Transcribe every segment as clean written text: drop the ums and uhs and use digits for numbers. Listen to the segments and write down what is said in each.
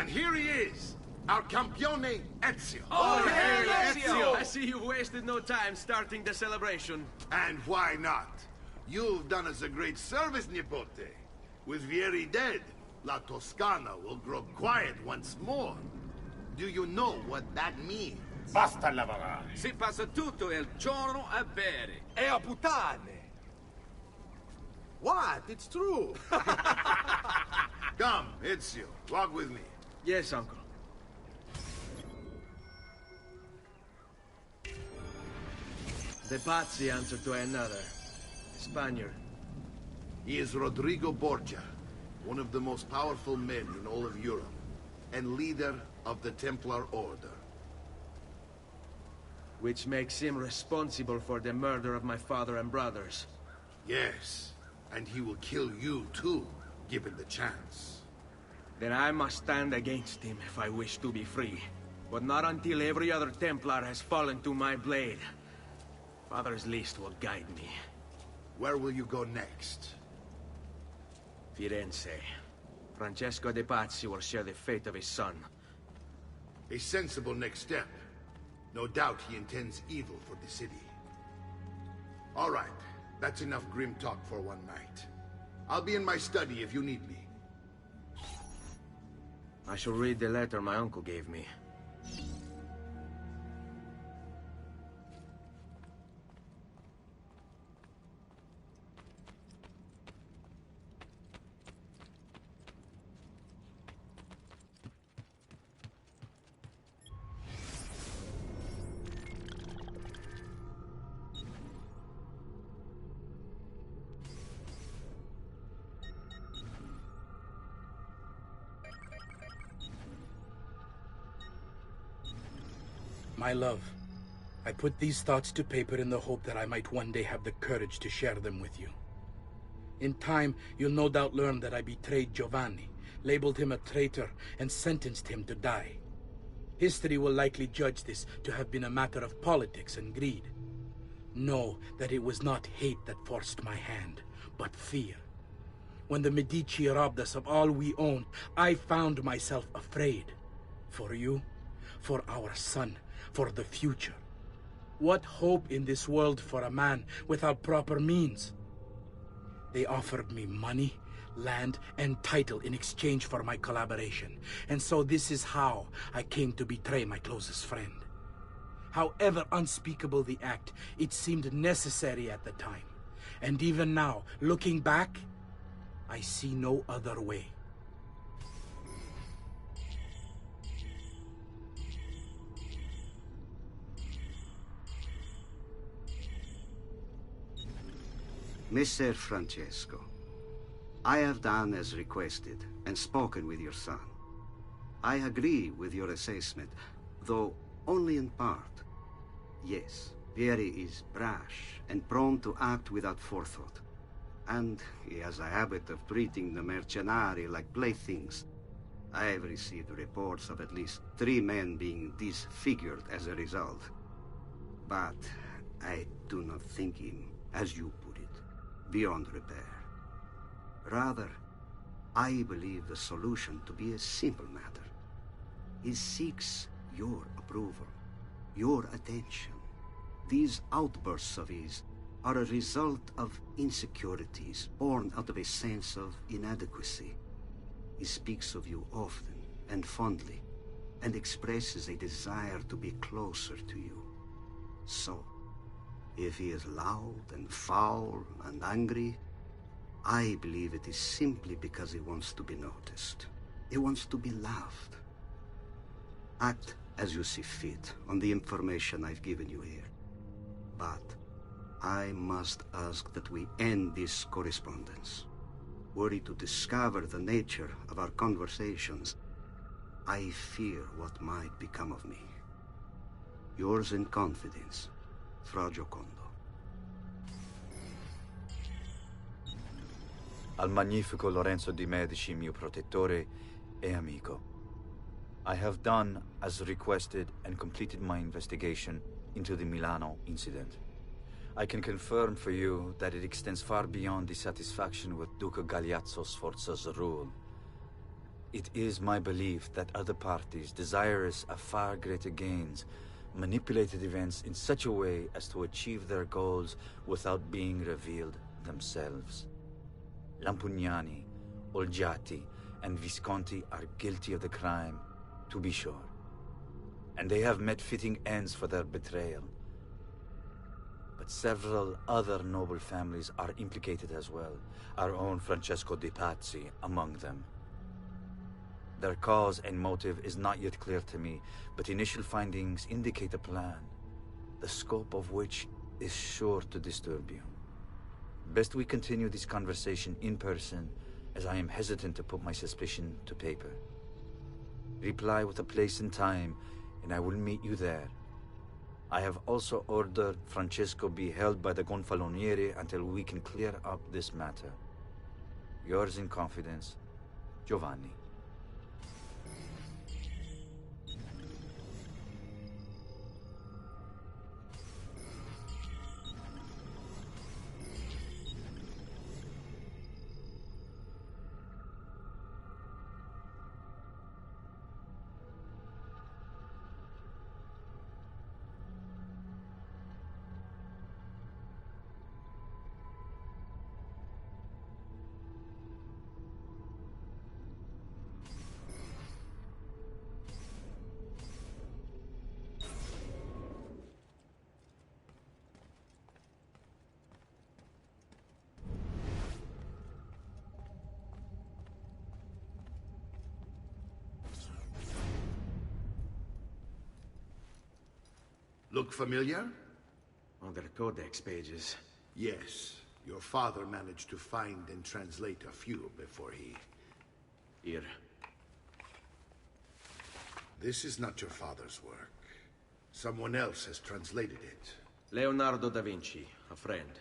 And here he is, our campione Ezio. Oh, hey, Ezio! I see you've wasted no time starting the celebration. And why not? You've done us a great service, Nipote. With Vieri dead, La Toscana will grow quiet once more. Do you know what that means? Basta lavorare. Si passa tutto il giorno a bere. E a puttane. What? It's true. Come, Ezio, walk with me. Yes, uncle. The Pazzi answer to another. Spaniard. He is Rodrigo Borgia, one of the most powerful men in all of Europe, and leader of the Templar Order. Which makes him responsible for the murder of my father and brothers. Yes, and he will kill you too, given the chance. Then I must stand against him if I wish to be free. But not until every other Templar has fallen to my blade. Father's list will guide me. Where will you go next? Firenze. Francesco de Pazzi will share the fate of his son. A sensible next step. No doubt he intends evil for the city. All right, that's enough grim talk for one night. I'll be in my study if you need me. I shall read the letter my uncle gave me. My love, I put these thoughts to paper in the hope that I might one day have the courage to share them with you. In time, you'll no doubt learn that I betrayed Giovanni, labeled him a traitor, and sentenced him to die. History will likely judge this to have been a matter of politics and greed. Know that it was not hate that forced my hand, but fear. When the Medici robbed us of all we owned, I found myself afraid. For you, for our son, for the future. What hope in this world for a man without proper means? They offered me money, land, and title in exchange for my collaboration. And so this is how I came to betray my closest friend. However unspeakable the act, it seemed necessary at the time. And even now, looking back, I see no other way. Messer Francesco, I have done as requested and spoken with your son. I agree with your assessment, though only in part. Yes, Vieri is brash and prone to act without forethought. And he has a habit of treating the mercenari like playthings. I have received reports of at least 3 men being disfigured as a result. But I do not think him, as you put it, beyond repair. Rather, I believe the solution to be a simple matter. He seeks your approval, your attention. These outbursts of his are a result of insecurities born out of a sense of inadequacy. He speaks of you often and fondly, and expresses a desire to be closer to you. So, if he is loud and foul and angry, I believe it is simply because he wants to be noticed. He wants to be loved. Act as you see fit on the information I've given you here. But I must ask that we end this correspondence. Were he to discover the nature of our conversations, I fear what might become of me. Yours in confidence, Fra Giocondo. Al magnifico Lorenzo di Medici, mio protettore e amico. I have done as requested and completed my investigation into the Milano incident. I can confirm for you that it extends far beyond dissatisfaction with Duca Galeazzo Sforza's rule. It is my belief that other parties, desirous of far greater gains, manipulated events in such a way as to achieve their goals without being revealed themselves. Lampugnani, Olgiati, and Visconti are guilty of the crime, to be sure. And they have met fitting ends for their betrayal. But several other noble families are implicated as well, our own Francesco de' Pazzi among them. Their cause and motive is not yet clear to me, but initial findings indicate a plan, the scope of which is sure to disturb you. Best we continue this conversation in person, as I am hesitant to put my suspicion to paper. Reply with a place and time, and I will meet you there. I have also ordered Francesco be held by the Gonfaloniere until we can clear up this matter. Yours in confidence, Giovanni. Look familiar? Other codex pages. Yes. Your father managed to find and translate a few before he... Here. This is not your father's work. Someone else has translated it. Leonardo da Vinci, a friend.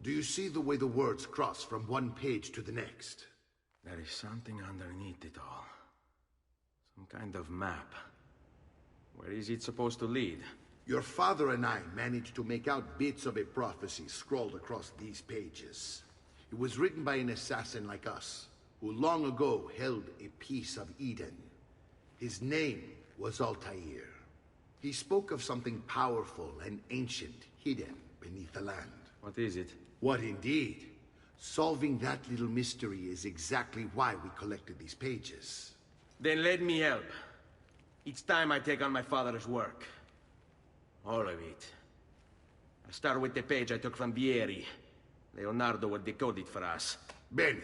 Do you see the way the words cross from one page to the next? There is something underneath it all. Some kind of map. Where is it supposed to lead? Your father and I managed to make out bits of a prophecy scrawled across these pages. It was written by an assassin like us, who long ago held a piece of Eden. His name was Altair. He spoke of something powerful and ancient hidden beneath the land. What is it? What indeed? Solving that little mystery is exactly why we collected these pages. Then let me help. It's time I take on my father's work. All of it. I'll start with the page I took from Vieri. Leonardo will decode it for us. Bene.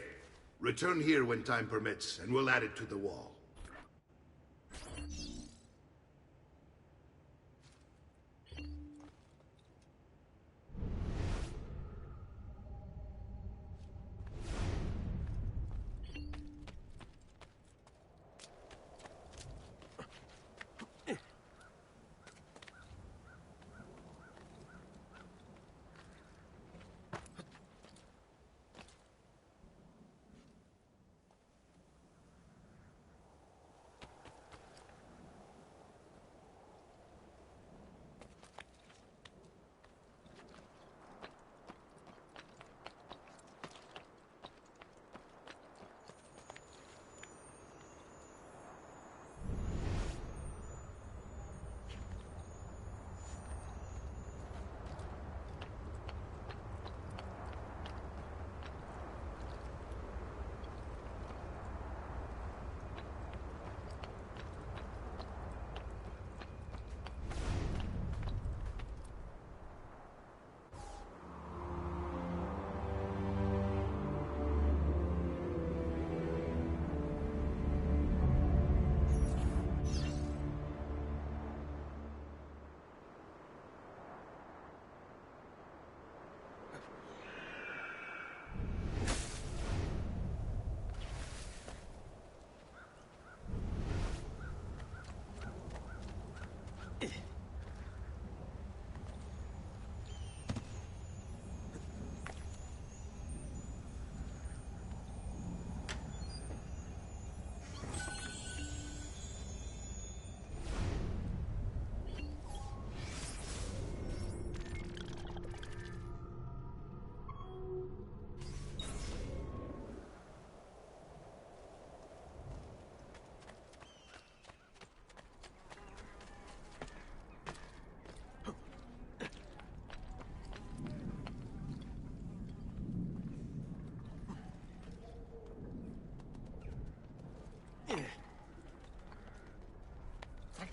Return here when time permits, and we'll add it to the wall.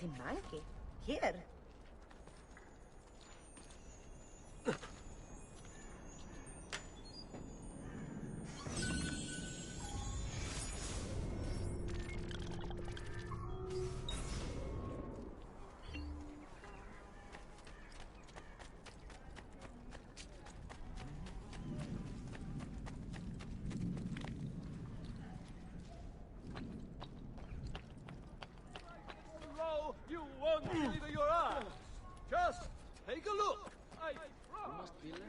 The monkey? Here? You won't believe your eyes. Just take a look. You must be late.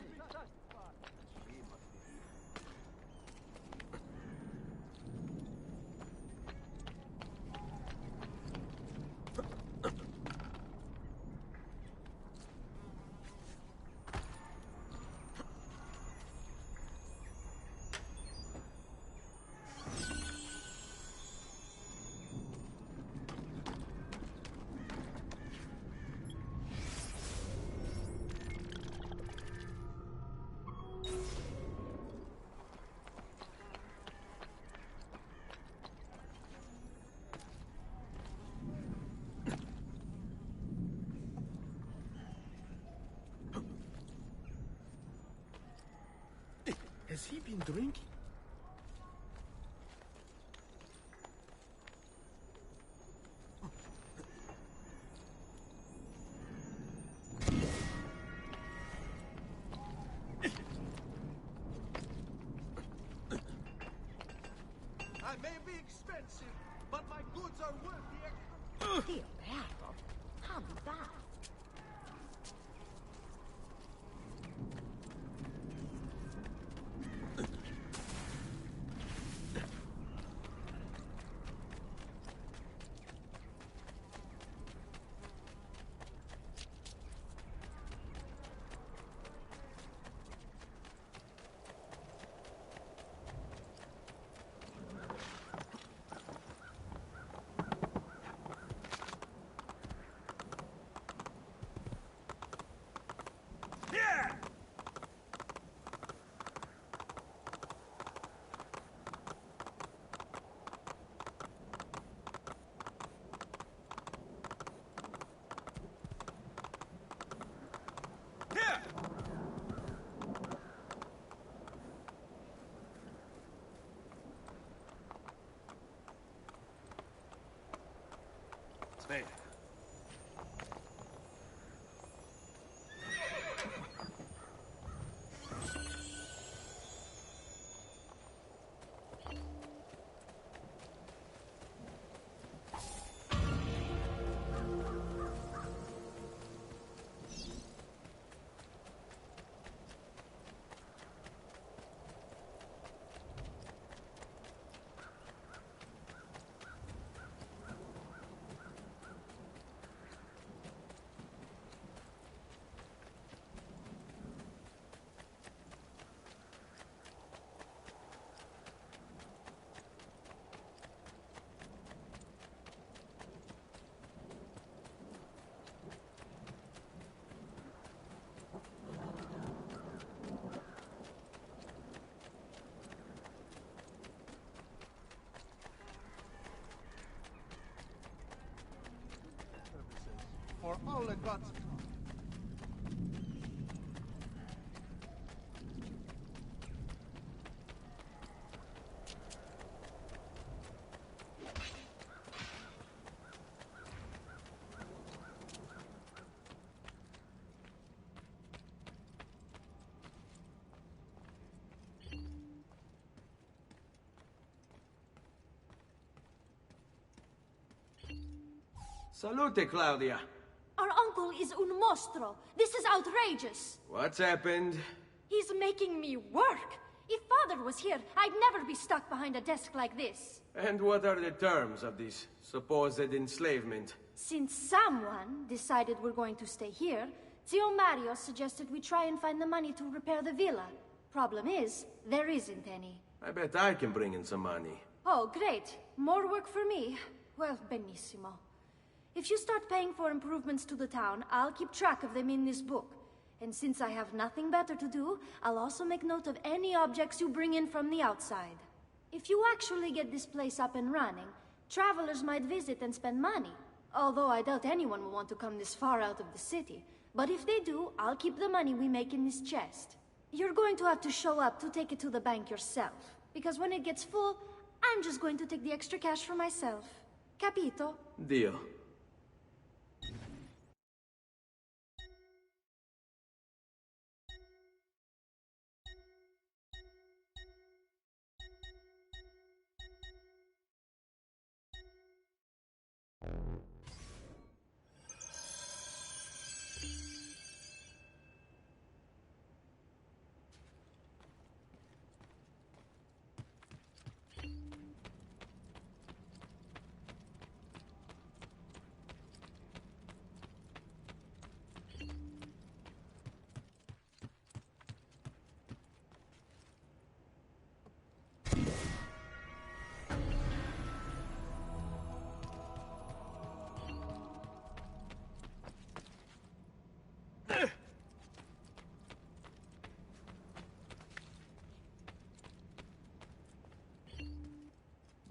Has he been drinking? I may be expensive, but my goods are worth the extra. Theoberto, how be that? Spade. For all the gods. Salute, Claudia. Our uncle is un mostro. This is outrageous. What's happened? He's making me work. If Father was here, I'd never be stuck behind a desk like this. And what are the terms of this supposed enslavement? Since someone decided we're going to stay here, Zio Mario suggested we try and find the money to repair the villa. Problem is, there isn't any. I bet I can bring in some money. Oh, great. More work for me. Well, benissimo. If you start paying for improvements to the town, I'll keep track of them in this book. And since I have nothing better to do, I'll also make note of any objects you bring in from the outside. If you actually get this place up and running, travelers might visit and spend money. Although I doubt anyone will want to come this far out of the city. But if they do, I'll keep the money we make in this chest. You're going to have to show up to take it to the bank yourself. Because when it gets full, I'm just going to take the extra cash for myself. Capito? Deal.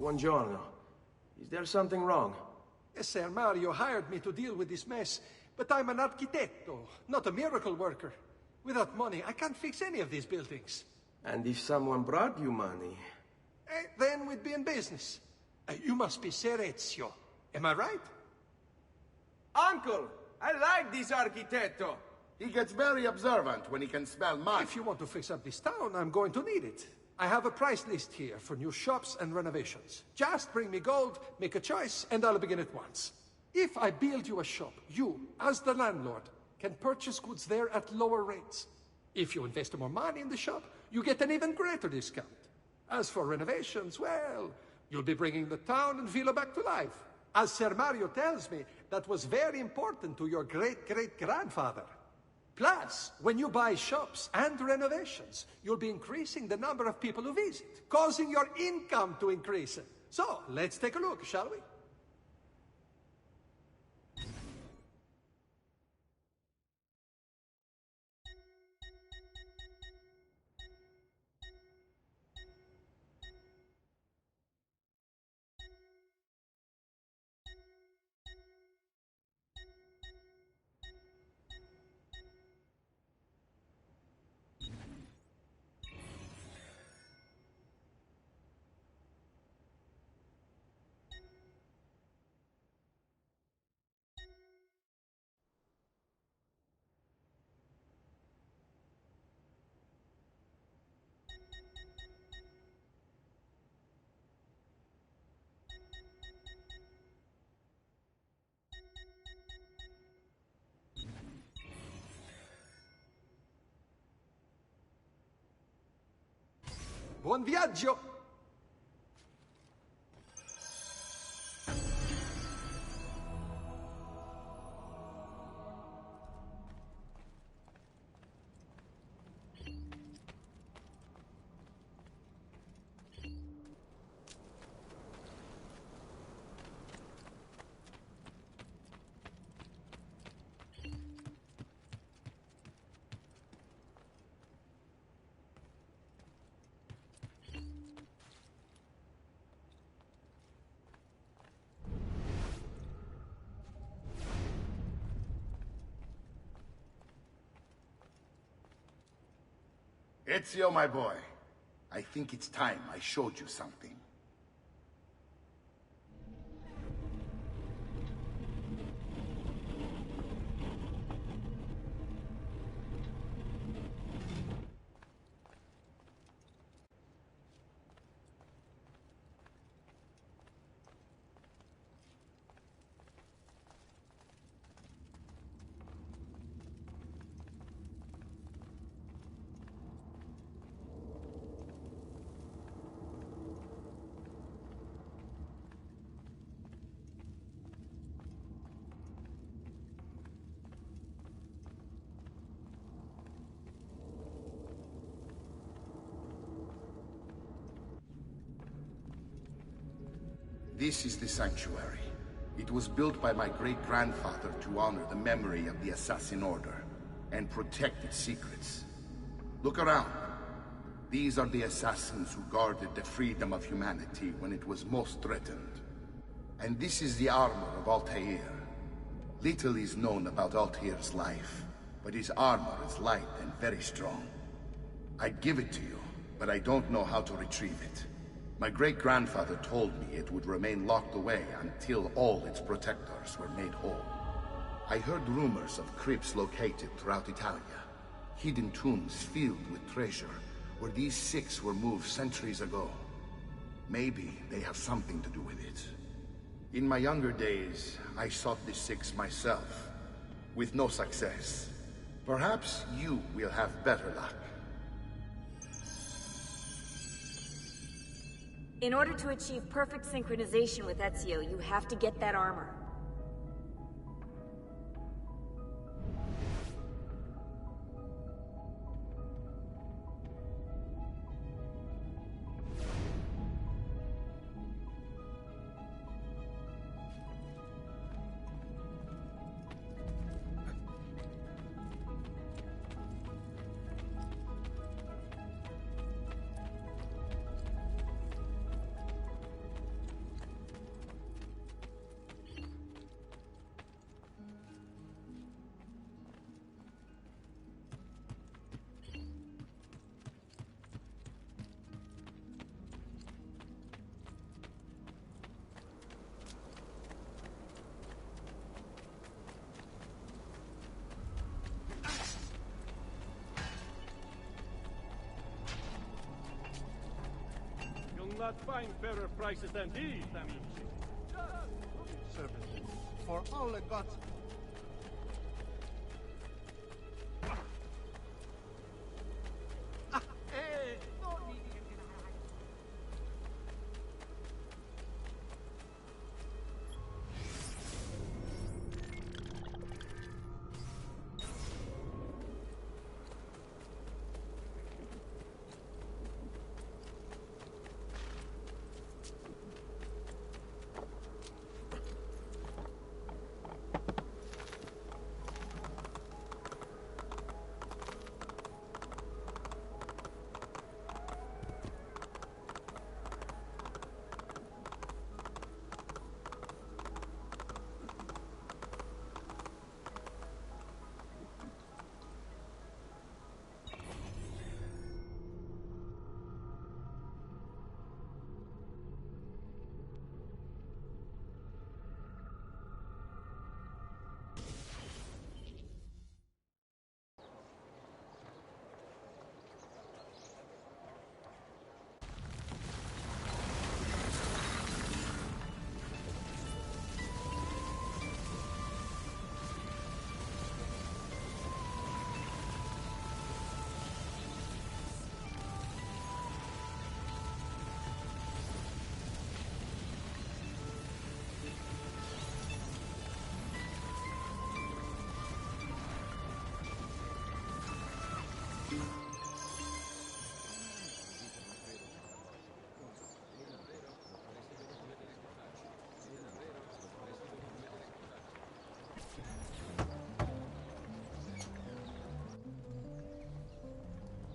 Buongiorno. Is there something wrong? Ser Mario hired me to deal with this mess, but I'm an architetto, not a miracle worker. Without money, I can't fix any of these buildings. And if someone brought you money? Then we'd be in business. You must be Ser Ezio. Am I right? Uncle! I like this architetto! He gets very observant when he can smell mud. If you want to fix up this town, I'm going to need it. I have a price list here for new shops and renovations. Just bring me gold, make a choice, and I'll begin at once. If I build you a shop, you, as the landlord, can purchase goods there at lower rates. If you invest more money in the shop, you get an even greater discount. As for renovations, well, you'll be bringing the town and villa back to life. As Ser Mario tells me, that was very important to your great-great-grandfather. Plus, when you buy shops and renovations, you'll be increasing the number of people who visit, causing your income to increase. So, let's take a look, shall we? Buon viaggio! Ezio, my boy, I think it's time I showed you something. This is the sanctuary. It was built by my great-grandfather to honor the memory of the Assassin Order and protect its secrets. Look around. These are the assassins who guarded the freedom of humanity when it was most threatened. And this is the armor of Altair. Little is known about Altair's life, but his armor is light and very strong. I'd give it to you, but I don't know how to retrieve it. My great-grandfather told me it would remain locked away until all its protectors were made whole. I heard rumors of crypts located throughout Italia, hidden tombs filled with treasure, where these six were moved centuries ago. Maybe they have something to do with it. In my younger days, I sought the six myself, with no success. Perhaps you will have better luck. In order to achieve perfect synchronization with Ezio, you have to get that armor. Not find fairer prices than these, amici. Servant, for all the gods.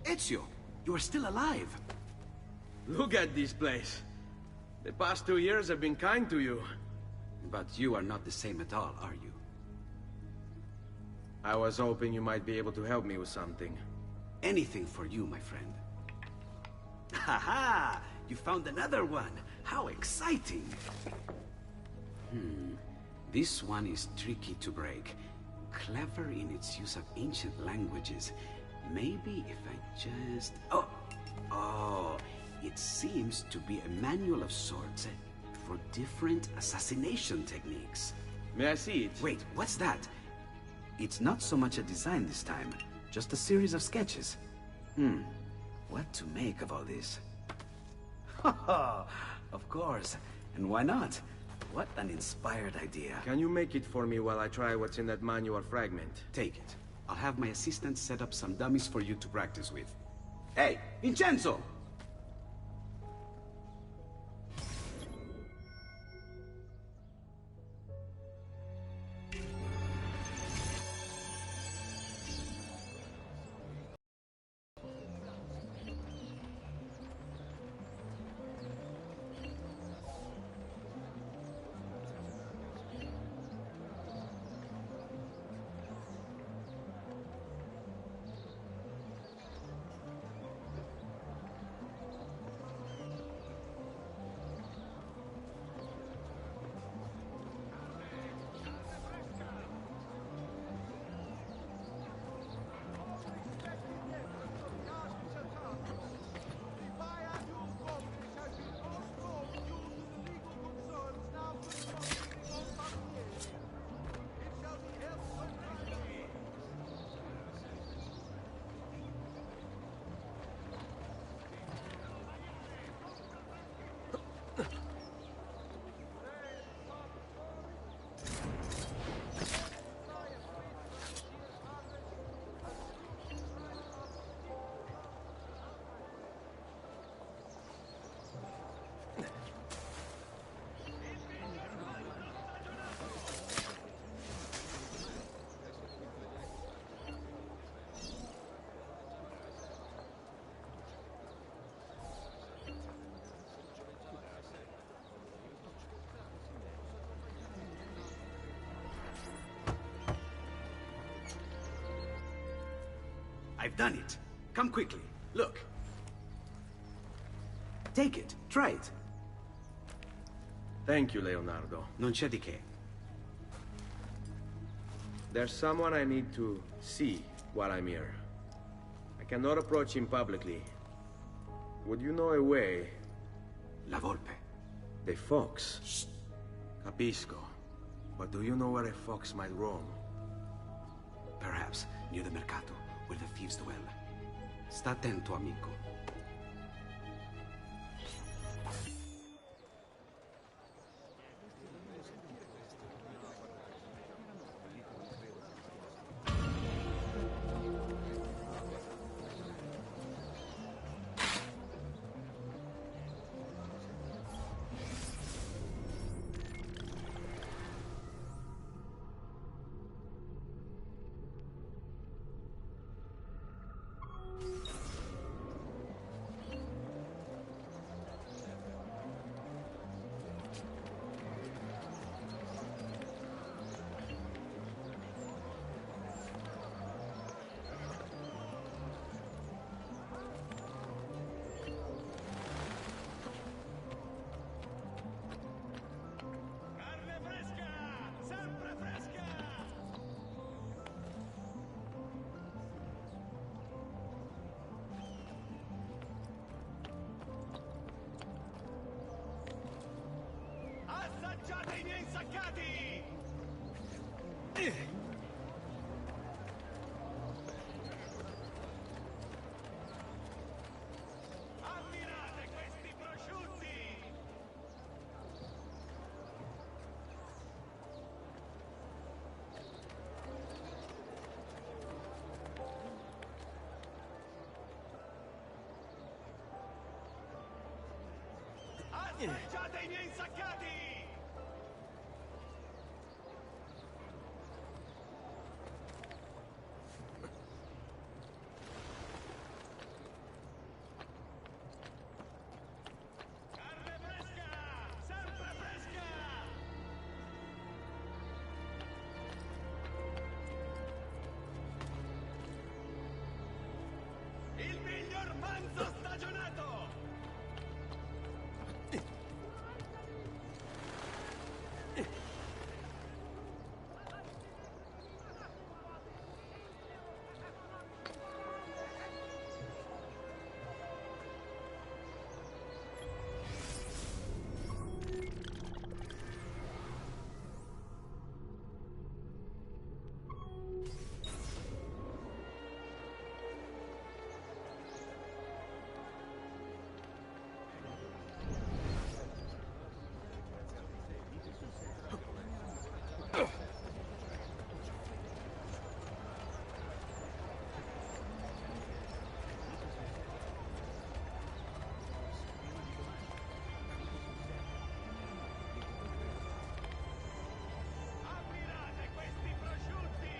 Ezio, you are still alive. Look at this place. The past 2 years have been kind to you. But you are not the same at all, are you? I was hoping you might be able to help me with something. Anything for you, my friend. Ha-ha! You found another one! How exciting! This one is tricky to break. Clever in its use of ancient languages. Maybe if I just... Oh, it seems to be a manual of sorts for different assassination techniques. May I see it? Wait, what's that? It's not so much a design this time, just a series of sketches. What to make of all this? Of course, and why not? What an inspired idea. Can you make it for me while I try what's in that manual fragment? Take it. I'll have my assistant set up some dummies for you to practice with. Hey, Vincenzo! I've done it. Come quickly. Look. Take it. Try it. Thank you, Leonardo. Non c'è di che. There's someone I need to see while I'm here. I cannot approach him publicly. Would you know a way? La volpe. The fox. Shh. Capisco. But do you know where a fox might roam? Perhaps near the mercato, where the thieves dwell. Sta attento, amico. Assaggiate i miei insaccati! Ammirate questi prosciutti! Assaggiate i miei insaccati! Il miglior manzo stagionato! Ammirate questi prosciutti!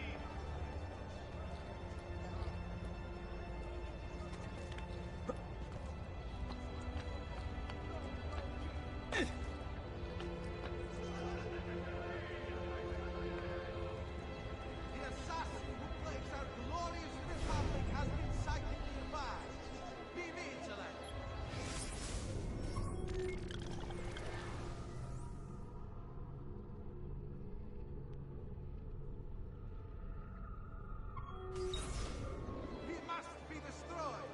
The assassin who plagues our glorious republic has been sighted nearby. Be vigilant. He must be destroyed.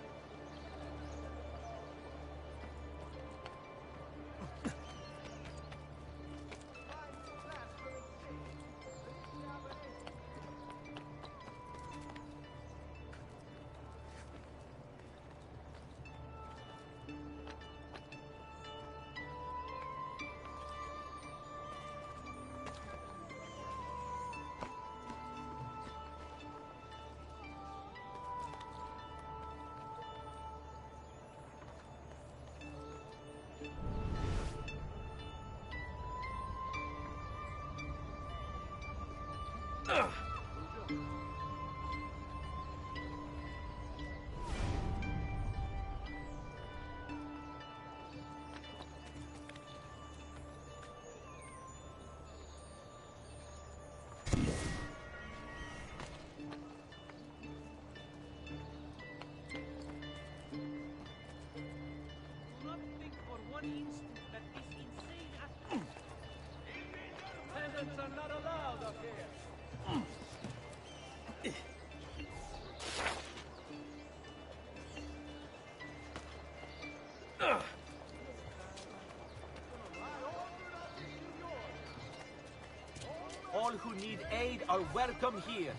All who need aid are welcome here.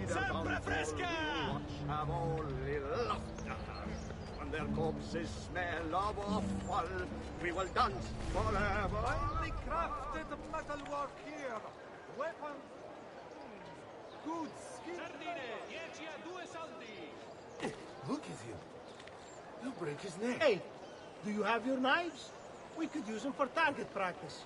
Sempre fresca! When there comes a smell of offal, we will dance forever. Finely crafted metalwork here. Weapons, good skin. Sardine, 10 a 2 soldi. Look at him. He'll break his neck. Hey, do you have your knives? We could use them for target practice.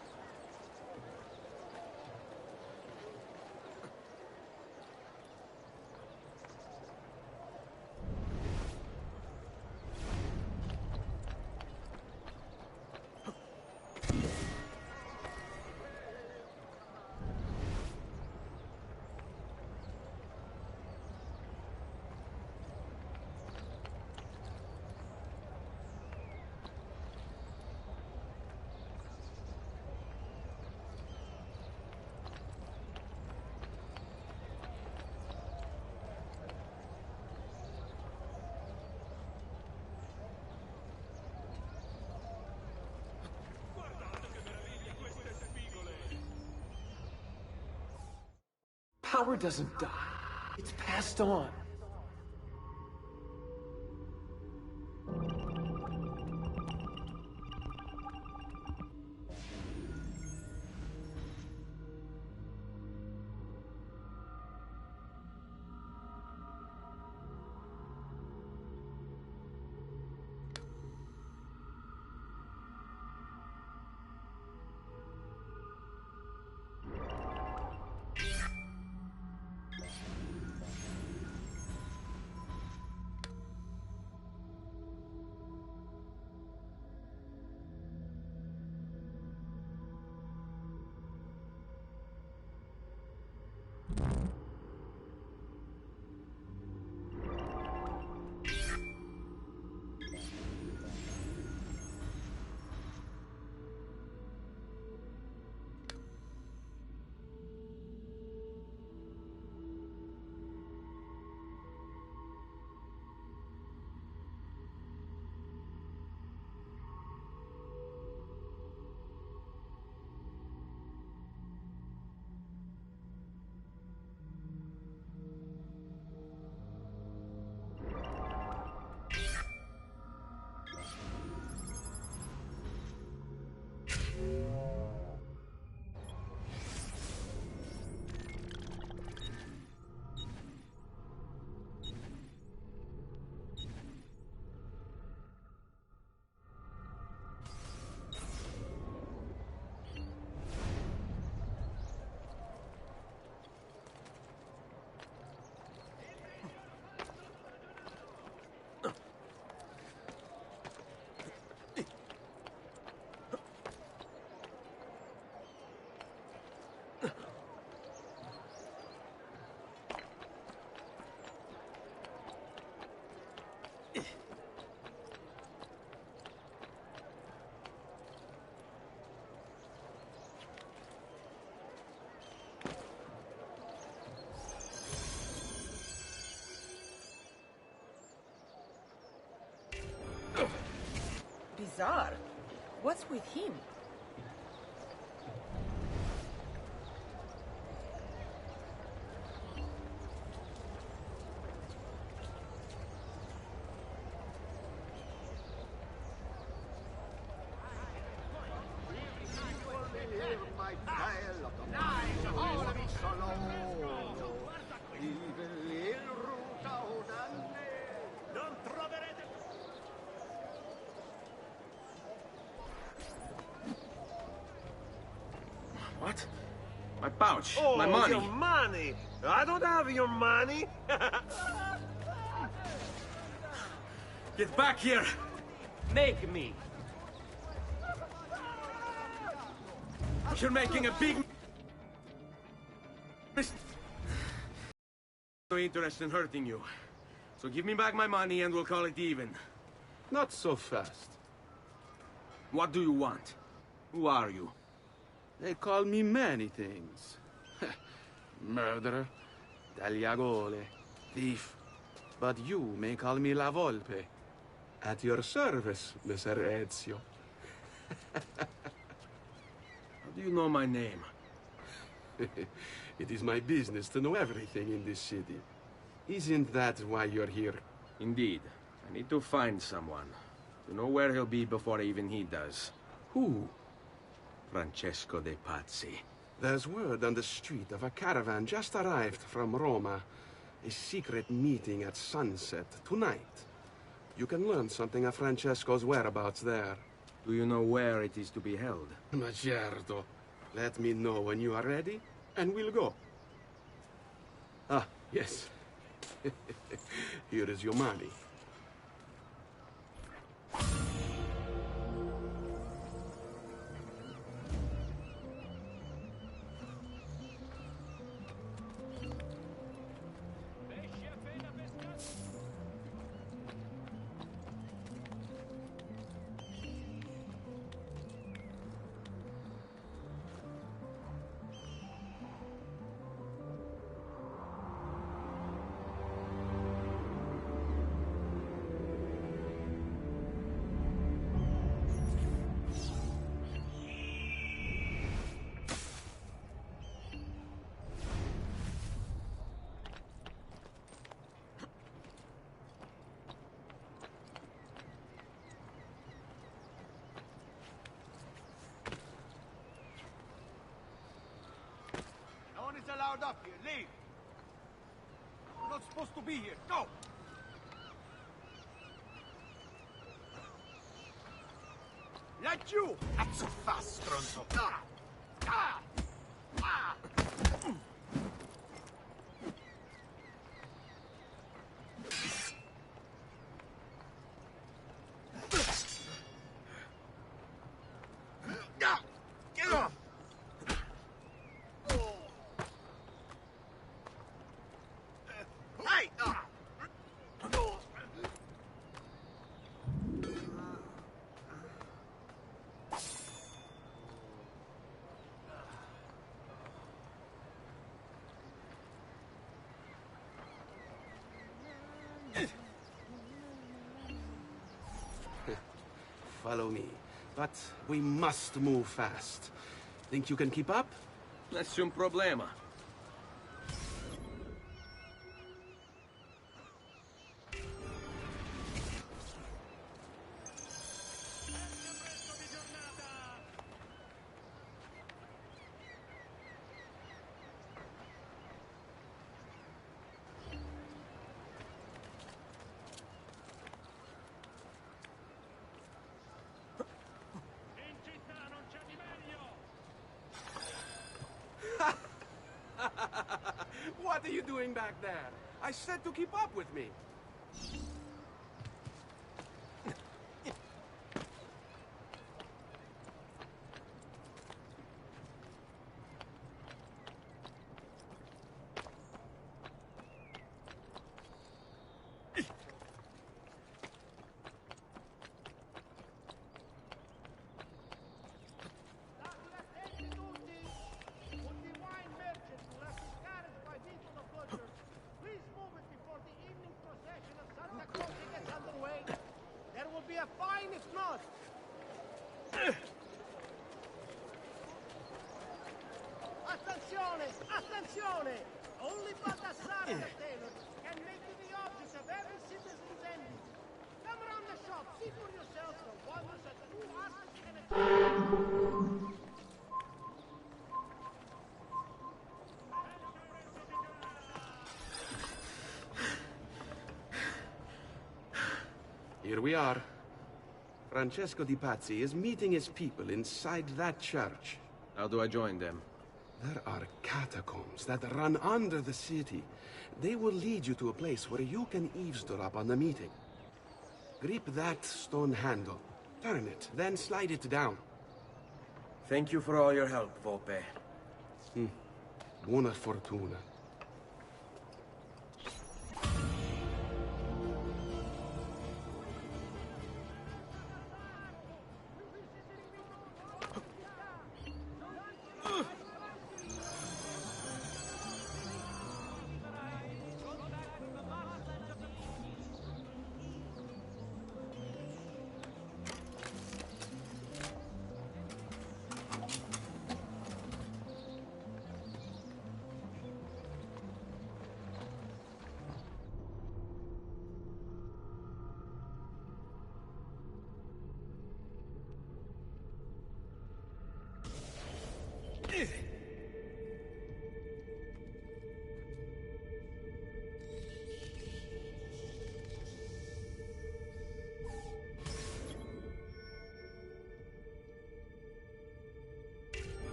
Power doesn't die. It's passed on. Bizarre. What's with him? What? My pouch. Oh, my money. Your money! I don't have your money! Get back here! Make me! You're making a big... No interest in hurting you. So give me back my money and we'll call it even. Not so fast. What do you want? Who are you? They call me many things. Murderer, tagliagole, thief. But you may call me La Volpe. At your service, Messer Ezio. How do you know my name? It is my business to know everything in this city. Isn't that why you're here? Indeed. I need to find someone. To know where he'll be before even he does. Who? Francesco de Pazzi. There's word on the street of a caravan just arrived from Roma. A secret meeting at sunset tonight. You can learn something of Francesco's whereabouts there. Do you know where it is to be held? Ma certo. Let me know when you are ready, and we'll go. Ah, yes. Here is your money. Allowed up here. Leave. You're not supposed to be here. Go. Let you. That's so fast, stronzo. Ah. Ah. Ah. Get off. Follow me. But we must move fast. Think you can keep up? Nessun problema. What are you doing back there? I said to keep up with me. Attenzione! Only Baldassare the tailor can make you the object of every citizen's envy. Come around the shop, see for yourself the wonders that the new artist can achieve. Here we are. Francesco di Pazzi is meeting his people inside that church. How do I join them? There are catacombs that run under the city. They will lead you to a place where you can eavesdrop on the meeting. Grip that stone handle. Turn it, then slide it down. Thank you for all your help, Volpe. Buona fortuna.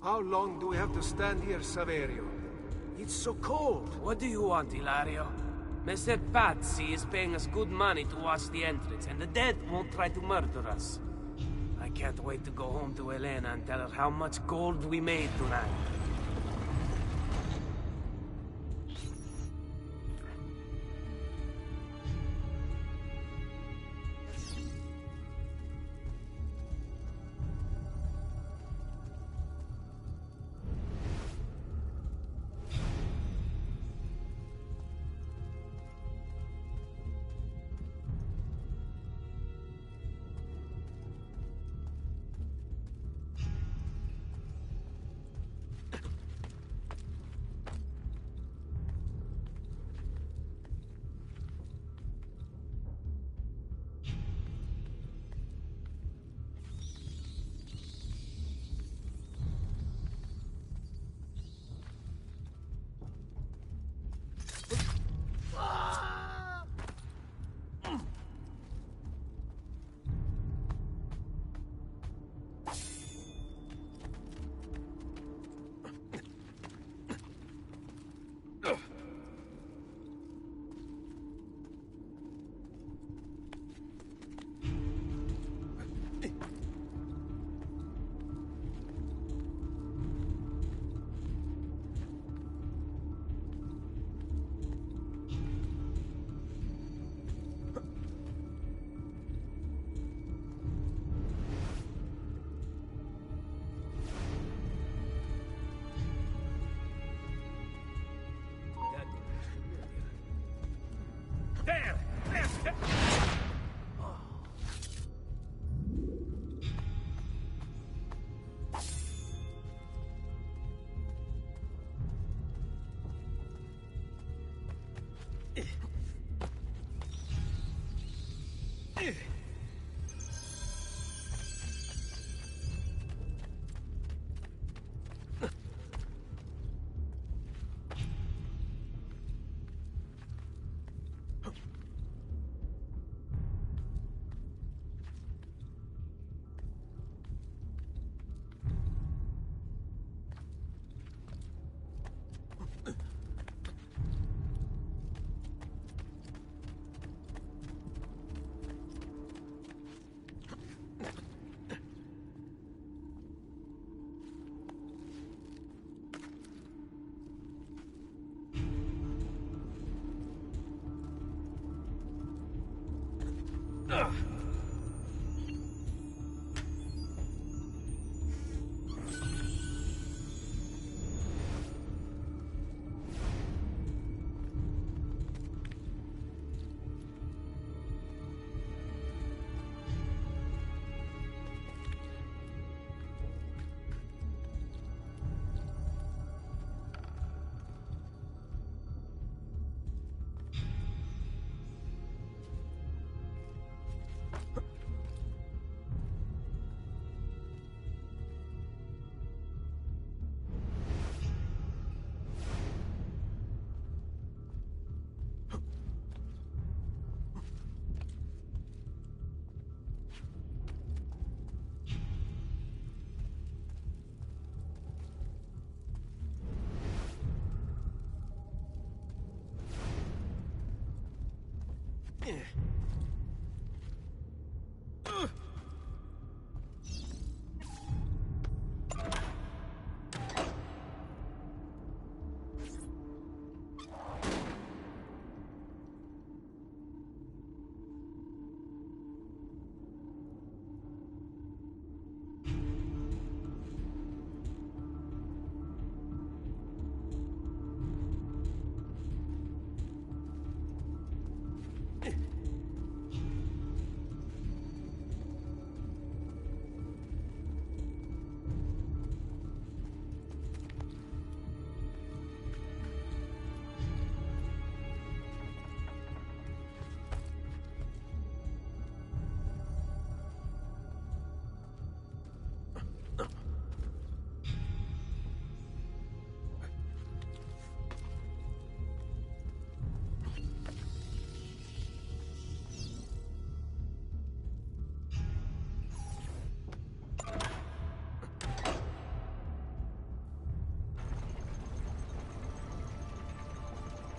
How long do we have to stand here, Saverio? It's so cold. What do you want, Hilario? Messer Pazzi is paying us good money to watch the entrance, and the dead won't try to murder us. I can't wait to go home to Elena and tell her how much gold we made tonight.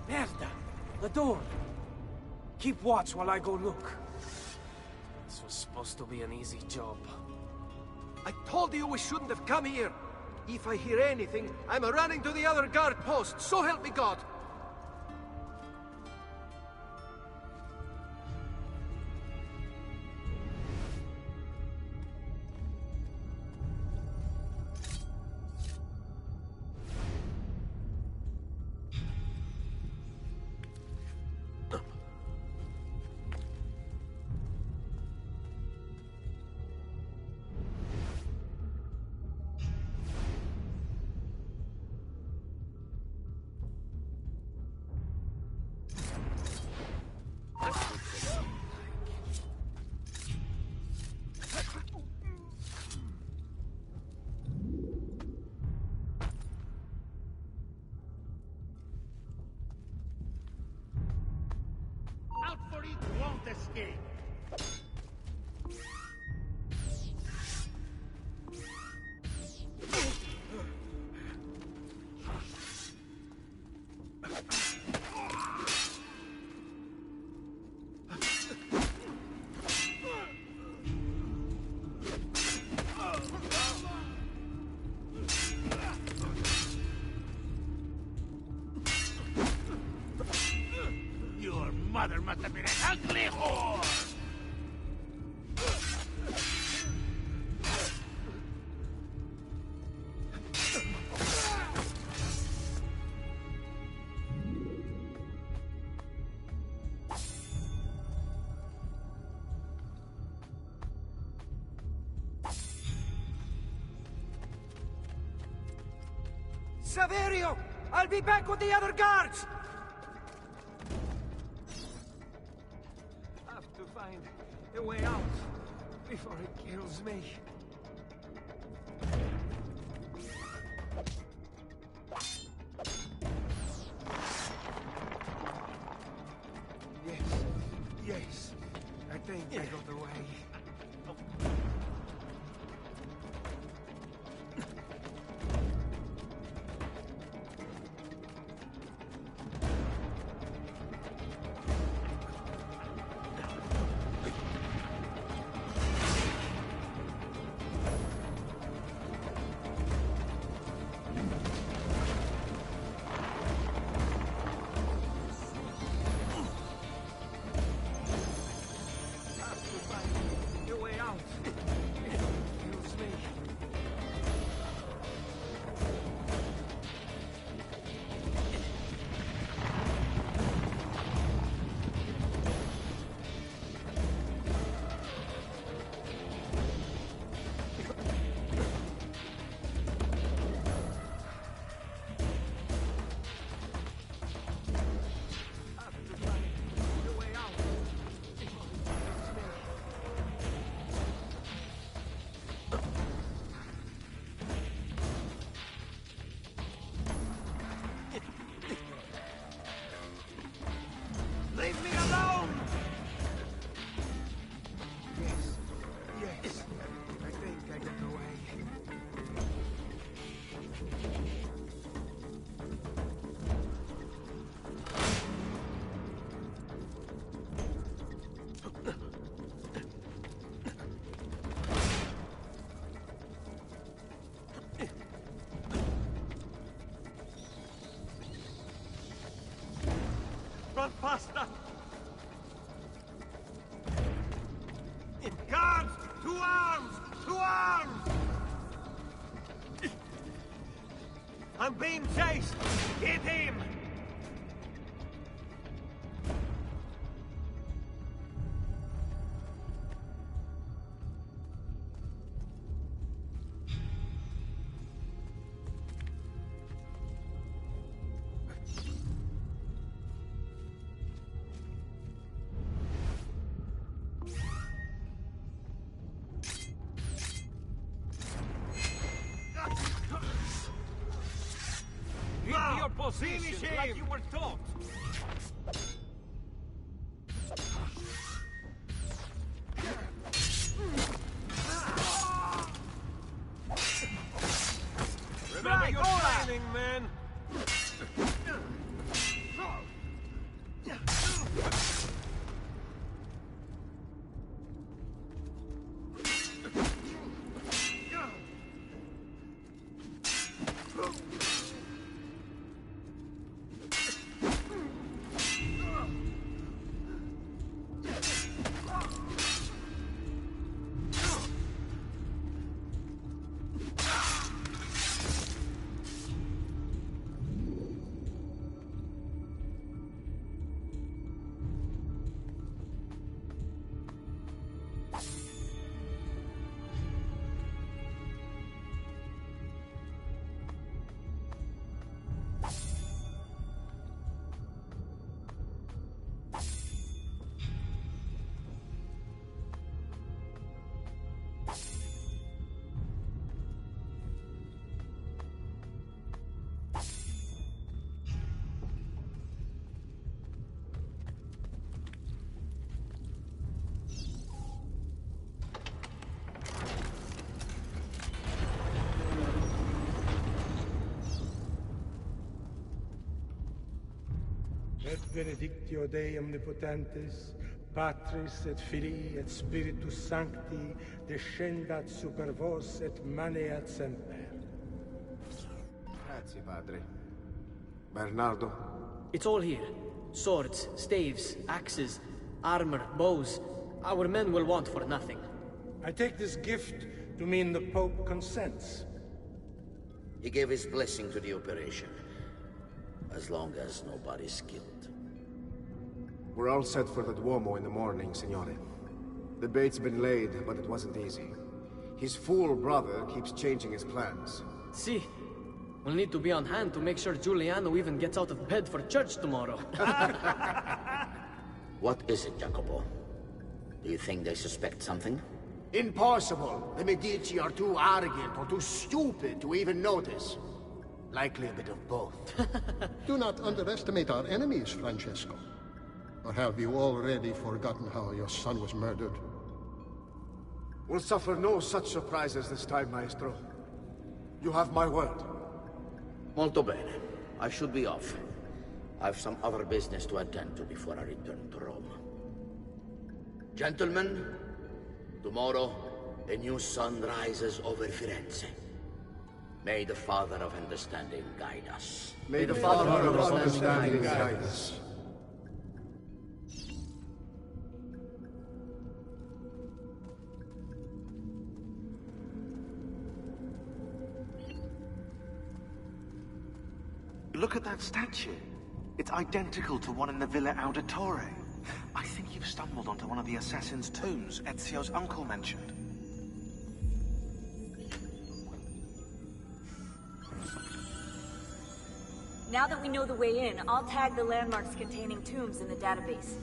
Merda! The door! Keep watch while I go look. This was supposed to be an easy job. I told you we shouldn't have come here. If I hear anything, I'm running to the other guard post, so help me God! Out for it won't escape. Your mother must have been an ugly whore! Saverio! I'll be back with the other guards! I have to find a way out before it kills me. Yes, I think I got the way. on pasta! Guards! To arms! To arms! I'm being chased! Get him! Keep your position Finish him! like you were taught. Remember your training, man. Et benedictio Dei omnipotentes, Patris et Filii et Spiritus Sancti, descendat super vos et maneat semper. Grazie, padre. Bernardo? It's all here. Swords, staves, axes, armor, bows. Our men will want for nothing. I take this gift to mean the Pope consents. He gave his blessing to the operation. As long as nobody's killed. We're all set for the Duomo in the morning, Signore. The bait's been laid, but it wasn't easy. His fool brother keeps changing his plans. See, we'll need to be on hand to make sure Giuliano even gets out of bed for church tomorrow. What is it, Jacopo? Do you think they suspect something? Impossible! The Medici are too arrogant or too stupid to even notice. Likely a bit of both. Do not underestimate our enemies, Francesco. Or have you already forgotten how your son was murdered? We'll suffer no such surprises this time, Maestro. You have my word. Molto bene. I should be off. I've some other business to attend to before I return to Rome. Gentlemen, tomorrow, a new sun rises over Firenze. May the Father of Understanding guide us. May the Father of Understanding guide us. Look at that statue. It's identical to one in the Villa Auditore. I think you've stumbled onto one of the assassin's tombs Ezio's uncle mentioned. Now that we know the way in, I'll tag the landmarks containing tombs in the database.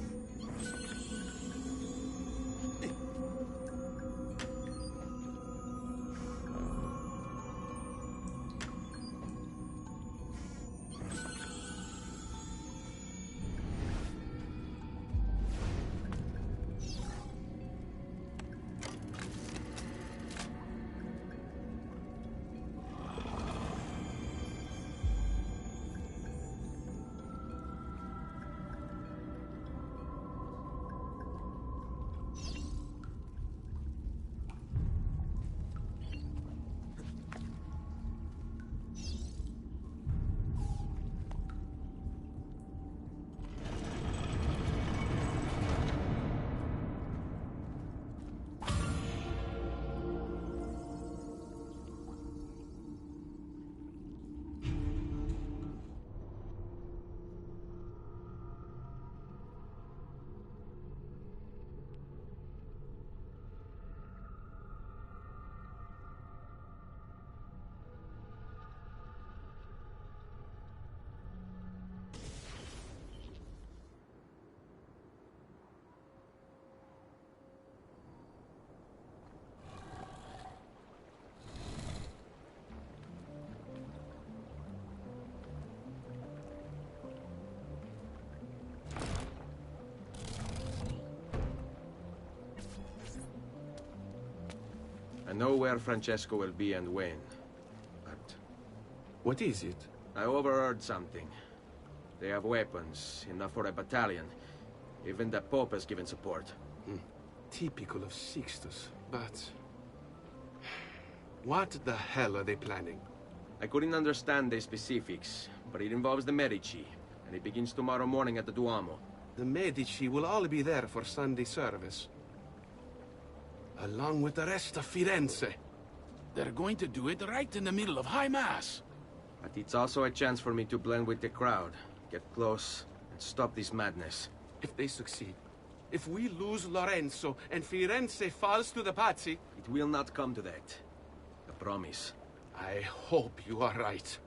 know where Francesco will be and when. But... What is it? I overheard something. They have weapons, enough for a battalion. Even the Pope has given support. Typical of Sixtus, but... What the hell are they planning? I couldn't understand the specifics, but it involves the Medici, and it begins tomorrow morning at the Duomo. The Medici will all be there for Sunday service. Along with the rest of Firenze. They're going to do it right in the middle of High Mass. But it's also a chance for me to blend with the crowd, get close, and stop this madness. If they succeed, if we lose Lorenzo and Firenze falls to the Pazzi... It will not come to that. I promise. I hope you are right.